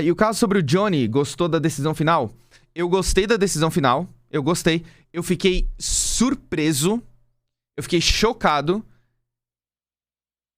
E o caso sobre o Johnny, gostou da decisão final? Eu gostei da decisão final, eu gostei. Eu fiquei surpreso, eu fiquei chocado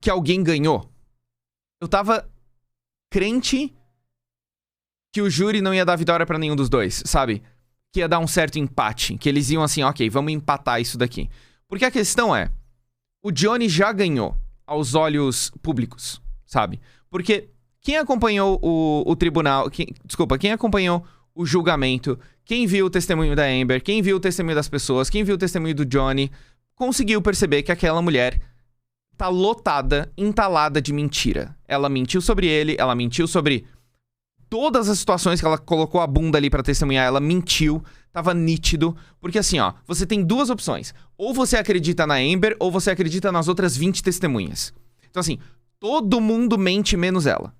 que alguém ganhou. Eu tava crente que o júri não ia dar vitória pra nenhum dos dois, sabe? Que ia dar um certo empate, que eles iam assim, ok, vamos empatar isso daqui. Porque a questão é, o Johnny já ganhou aos olhos públicos, sabe? Porque quem acompanhou o tribunal, quem acompanhou o julgamento, quem viu o testemunho da Amber, quem viu o testemunho das pessoas, quem viu o testemunho do Johnny, conseguiu perceber que aquela mulher tá lotada, entalada de mentira. Ela mentiu sobre ele, ela mentiu sobre todas as situações que ela colocou a bunda ali pra testemunhar, ela mentiu, tava nítido. Porque assim, ó, você tem duas opções. Ou você acredita na Amber, ou você acredita nas outras 20 testemunhas. Então assim, todo mundo mente menos ela.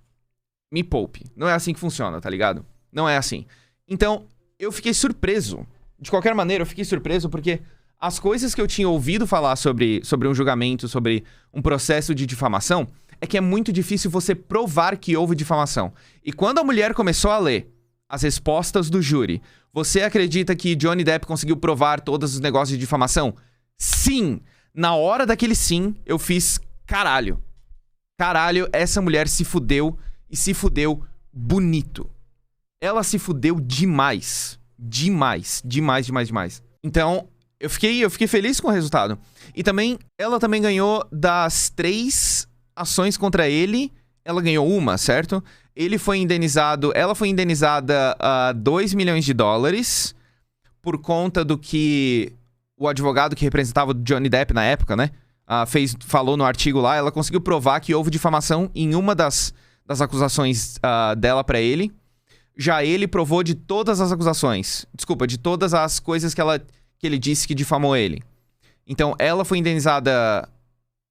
Me poupe. Não é assim que funciona, tá ligado? Não é assim. Então, eu fiquei surpreso. De qualquer maneira, eu fiquei surpreso porque as coisas que eu tinha ouvido falar sobre um julgamento, sobre um processo de difamação, é que é muito difícil você provar que houve difamação. E quando a mulher começou a ler as respostas do júri, você acredita que Johnny Depp conseguiu provar todos os negócios de difamação? Sim! Na hora daquele sim, eu fiz caralho. Caralho, essa mulher se fudeu e se fudeu bonito. Ela se fudeu demais. Demais. Demais, demais, demais. Então, eu fiquei feliz com o resultado. E também, ela também ganhou das 3 ações contra ele. Ela ganhou uma, certo? Ela foi indenizada a 2 milhões de dólares por conta do que o advogado que representava o Johnny Depp na época, né? Falou no artigo lá. Ela conseguiu provar que houve difamação em uma das acusações dela pra ele. Já ele provou de todas as acusações. Desculpa, de todas as coisas que ele disse que difamou ele. Então, ela foi indenizada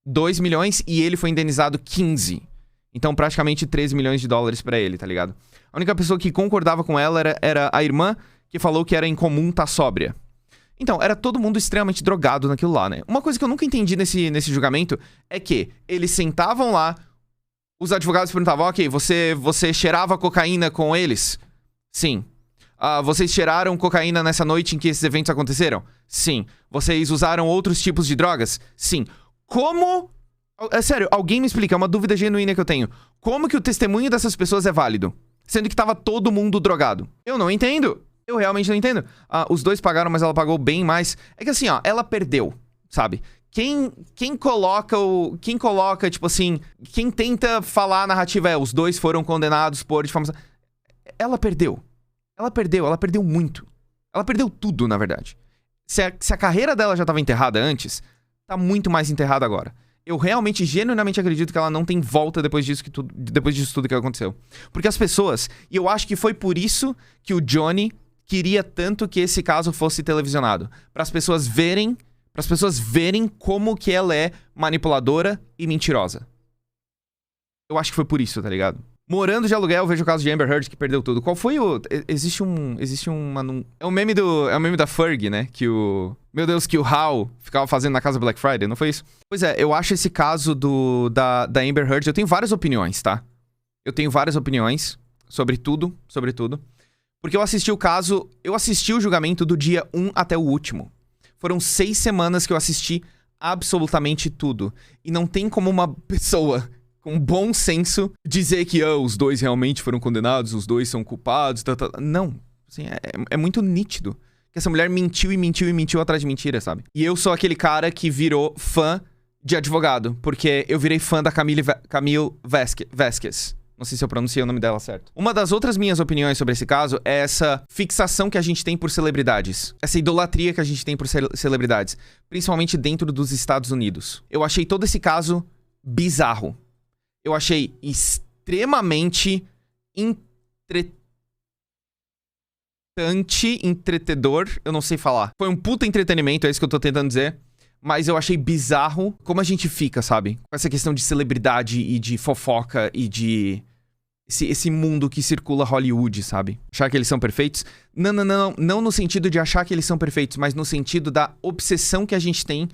2 milhões e ele foi indenizado 15. Então, praticamente 13 milhões de dólares pra ele, tá ligado? A única pessoa que concordava com ela era a irmã, que falou que era incomum tá sóbria. Então, era todo mundo extremamente drogado naquilo lá, né? Uma coisa que eu nunca entendi nesse julgamento é que eles sentavam lá, os advogados perguntavam, ok, você cheirava cocaína com eles? Sim. Vocês cheiraram cocaína nessa noite em que esses eventos aconteceram? Sim. Vocês usaram outros tipos de drogas? Sim. Como... É sério, alguém me explica, é uma dúvida genuína que eu tenho. Como que o testemunho dessas pessoas é válido? Sendo que tava todo mundo drogado. Eu não entendo. Eu realmente não entendo. Os dois pagaram, mas ela pagou bem mais. É que assim, ó, ela perdeu, sabe? Quem coloca, tipo assim... Quem tenta falar a narrativa os dois foram condenados por difamação. Ela perdeu. Ela perdeu muito. Ela perdeu tudo, na verdade. Se a carreira dela já tava enterrada antes, tá muito mais enterrada agora. Eu realmente, genuinamente acredito que ela não tem volta depois disso tudo que aconteceu. Porque as pessoas... E eu acho que foi por isso que o Johnny queria tanto que esse caso fosse televisionado. Para as pessoas verem como que ela é manipuladora e mentirosa. Eu acho que foi por isso, tá ligado? Morando de aluguel, eu vejo o caso de Amber Heard que perdeu tudo. Qual foi o... Existe uma... É o meme da Ferg, né? Que o... Meu Deus, que o Hal ficava fazendo na casa Black Friday, não foi isso? Pois é, eu acho esse caso da Amber Heard... Eu tenho várias opiniões, tá? Eu tenho várias opiniões sobre tudo. Porque eu assisti o julgamento do dia 1 até o último. Foram 6 semanas que eu assisti absolutamente tudo. E não tem como uma pessoa com bom senso dizer que os dois realmente foram condenados, os dois são culpados, Não. Assim, é muito nítido que essa mulher mentiu e mentiu e mentiu atrás de mentira, sabe? E eu sou aquele cara que virou fã de advogado, porque eu virei fã da Camille Vasquez. Não sei se eu pronunciei o nome dela certo. Uma das outras minhas opiniões sobre esse caso é essa fixação que a gente tem por celebridades. Essa idolatria que a gente tem por celebridades. Principalmente dentro dos Estados Unidos. Eu achei todo esse caso bizarro. Eu achei extremamente entretedor. Eu não sei falar. Foi um puta entretenimento, é isso que eu tô tentando dizer. Mas eu achei bizarro como a gente fica, sabe? Com essa questão de celebridade e de fofoca e de... Esse mundo que circula Hollywood, sabe? Achar que eles são perfeitos? Não no sentido de achar que eles são perfeitos, mas no sentido da obsessão que a gente tem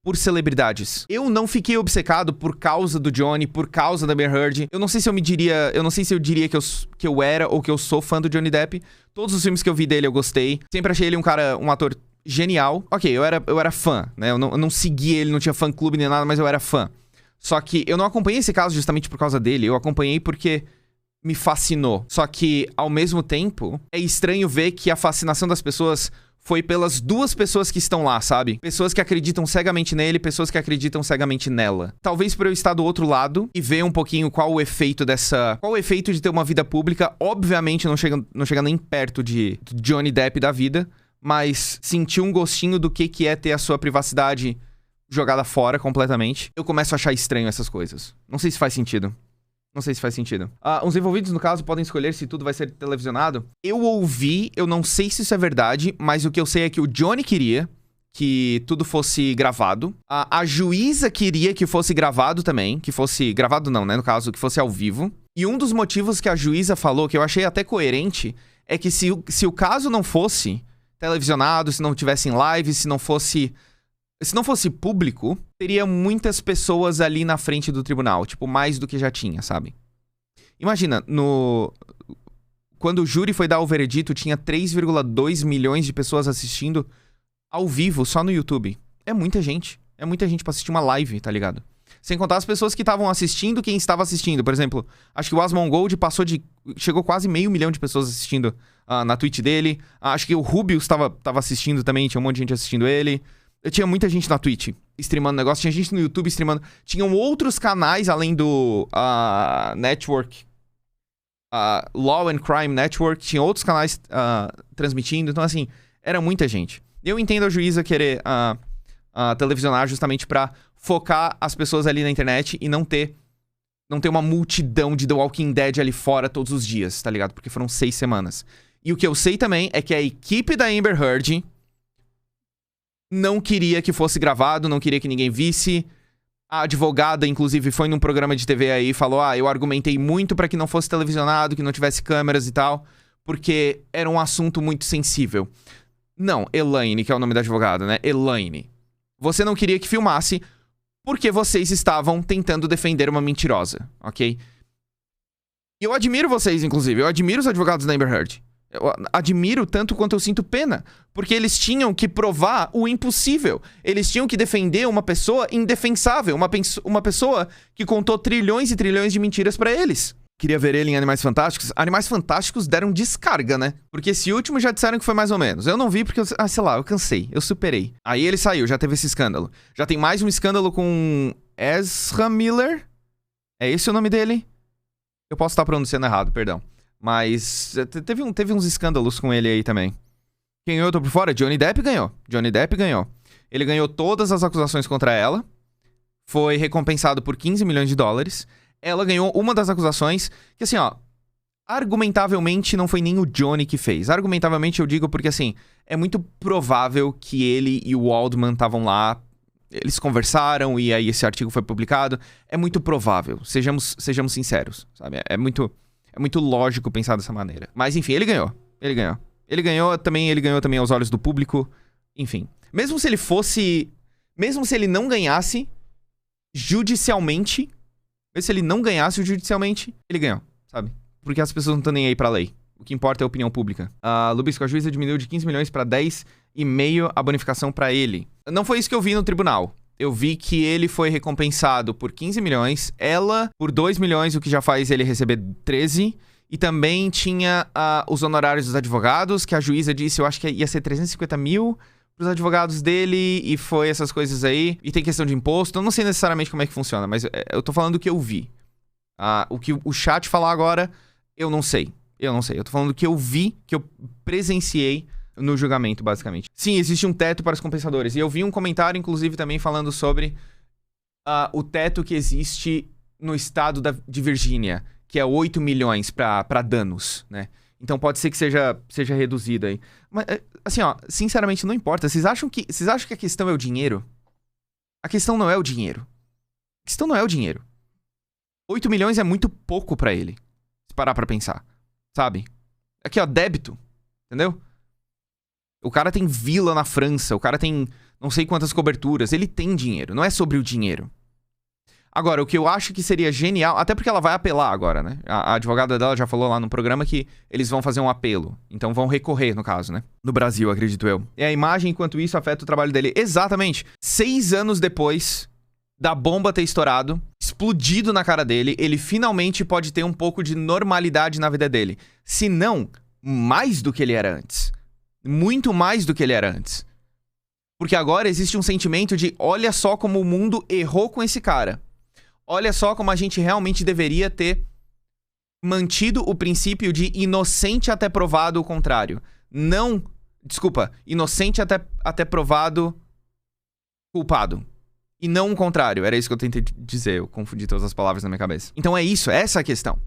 por celebridades. Eu não fiquei obcecado por causa do Johnny, por causa da Amber Heard. Eu não sei se eu diria que eu era ou que eu sou fã do Johnny Depp. Todos os filmes que eu vi dele eu gostei. Sempre achei ele um ator genial. Ok, eu era fã, né? Eu não segui ele, não tinha fã-clube nem nada, mas eu era fã. Só que eu não acompanhei esse caso justamente por causa dele. Eu acompanhei porque me fascinou. Só que, ao mesmo tempo, é estranho ver que a fascinação das pessoas foi pelas duas pessoas que estão lá, sabe? Pessoas que acreditam cegamente nele, pessoas que acreditam cegamente nela. Talvez por eu estar do outro lado e ver um pouquinho qual o efeito de ter uma vida pública. Obviamente não chega nem perto de Johnny Depp da vida, mas sentir um gostinho do que é ter a sua privacidade jogada fora completamente. Eu começo a achar estranho essas coisas. Não sei se faz sentido. Os envolvidos, no caso, podem escolher se tudo vai ser televisionado. Eu ouvi, eu não sei se isso é verdade, mas o que eu sei é que o Johnny queria que tudo fosse gravado. A juíza queria que fosse gravado também. Que fosse... Gravado não, né? No caso, que fosse ao vivo. E um dos motivos que a juíza falou, que eu achei até coerente, é que se o caso não fosse televisionado, se não tivesse em live, se não fosse público, teria muitas pessoas ali na frente do tribunal. Tipo, mais do que já tinha, sabe? Imagina, quando o júri foi dar o veredito, tinha 3,2 milhões de pessoas assistindo ao vivo, só no YouTube. É muita gente. É muita gente pra assistir uma live, tá ligado? Sem contar as pessoas que estavam assistindo, quem estava assistindo. Por exemplo, acho que o Asmongold chegou quase 500 mil de pessoas assistindo na Twitch dele. Acho que o Rubius tava assistindo também, tinha um monte de gente assistindo ele. Tinha muita gente na Twitch streamando negócio, tinha gente no YouTube streamando. Tinham outros canais além do Network, Law and Crime Network, tinha outros canais transmitindo. Então, assim, era muita gente. Eu entendo a juíza querer televisionar justamente pra focar as pessoas ali na internet e não ter uma multidão de The Walking Dead ali fora todos os dias, tá ligado? Porque foram 6 semanas. E o que eu sei também é que a equipe da Amber Heard não queria que fosse gravado, não queria que ninguém visse. A advogada, inclusive, foi num programa de TV aí e falou: eu argumentei muito pra que não fosse televisionado, que não tivesse câmeras e tal, porque era um assunto muito sensível. Não, Elaine, que é o nome da advogada, né? Elaine. Você não queria que filmasse porque vocês estavam tentando defender uma mentirosa, ok? E eu admiro vocês, inclusive. Eu admiro os advogados da Amber Heard. Eu admiro tanto quanto eu sinto pena. Porque eles tinham que provar o impossível. Eles tinham que defender uma pessoa indefensável. Uma pessoa que contou trilhões e trilhões de mentiras pra eles. Queria ver ele em Animais Fantásticos. Animais Fantásticos deram descarga, né? Porque esse último já disseram que foi mais ou menos. Eu não vi porque, sei lá, eu cansei. Eu superei. Aí ele saiu, já teve esse escândalo. Já tem mais um escândalo com Ezra Miller. É esse o nome dele? Eu posso estar pronunciando errado, perdão. Mas teve uns escândalos com ele aí também. Quem eu tô por fora? Johnny Depp ganhou. Johnny Depp ganhou. Ele ganhou todas as acusações contra ela. Foi recompensado por 15 milhões de dólares. Ela ganhou uma das acusações que, assim, argumentavelmente não foi nem o Johnny que fez. Argumentavelmente eu digo porque, assim, é muito provável que ele e o Waldman estavam lá, eles conversaram e aí esse artigo foi publicado. É muito provável, sejamos sinceros, sabe? É muito lógico pensar dessa maneira. Mas, enfim, ele ganhou. Ele ganhou também aos olhos do público. Enfim, mesmo se ele não ganhasse judicialmente... Mesmo se ele não ganhasse judicialmente, ele ganhou, sabe? Porque as pessoas não estão nem aí pra lei. O que importa é a opinião pública. Lubisco, a juíza diminuiu de 15 milhões pra 10,5 a bonificação pra ele. Não foi isso que eu vi no tribunal. Eu vi que ele foi recompensado por 15 milhões, ela por 2 milhões, o que já faz ele receber 13. E também tinha os honorários dos advogados, que a juíza disse, eu acho que ia ser 350 mil... pros advogados dele, e foi essas coisas aí. E tem questão de imposto. Eu não sei necessariamente como é que funciona, mas eu tô falando do que eu vi. O que o chat falar agora, eu não sei. Eu tô falando do que eu vi, que eu presenciei no julgamento, basicamente. Sim, existe um teto para os compensadores. E eu vi um comentário, inclusive, também falando sobre o teto que existe no estado de Virgínia, que é 8 milhões pra danos, né? Então pode ser que seja reduzido aí. Mas, assim, sinceramente, não importa. Vocês acham que a questão é o dinheiro? A questão não é o dinheiro. A questão não é o dinheiro. 8 milhões é muito pouco pra ele. Se parar pra pensar. Sabe? Aqui, débito. Entendeu? O cara tem vila na França. O cara tem, não sei quantas coberturas. Ele tem dinheiro, não é sobre o dinheiro. Agora, o que eu acho que seria genial, até porque ela vai apelar agora, né? A advogada dela já falou lá no programa que eles vão fazer um apelo. Então vão recorrer, no caso, né? No Brasil, acredito eu. E a imagem, enquanto isso, afeta o trabalho dele. Exatamente. 6 anos depois da bomba ter estourado, explodido na cara dele, ele finalmente pode ter um pouco de normalidade na vida dele. Se não, mais do que ele era antes. Muito mais do que ele era antes. Porque agora existe um sentimento de, olha só como o mundo errou com esse cara. Olha só como a gente realmente deveria ter mantido o princípio de inocente até provado o contrário. Não... Desculpa. Inocente até provado culpado. E não o contrário. Era isso que eu tentei dizer. Eu confundi todas as palavras na minha cabeça. Então é isso. Essa é a questão.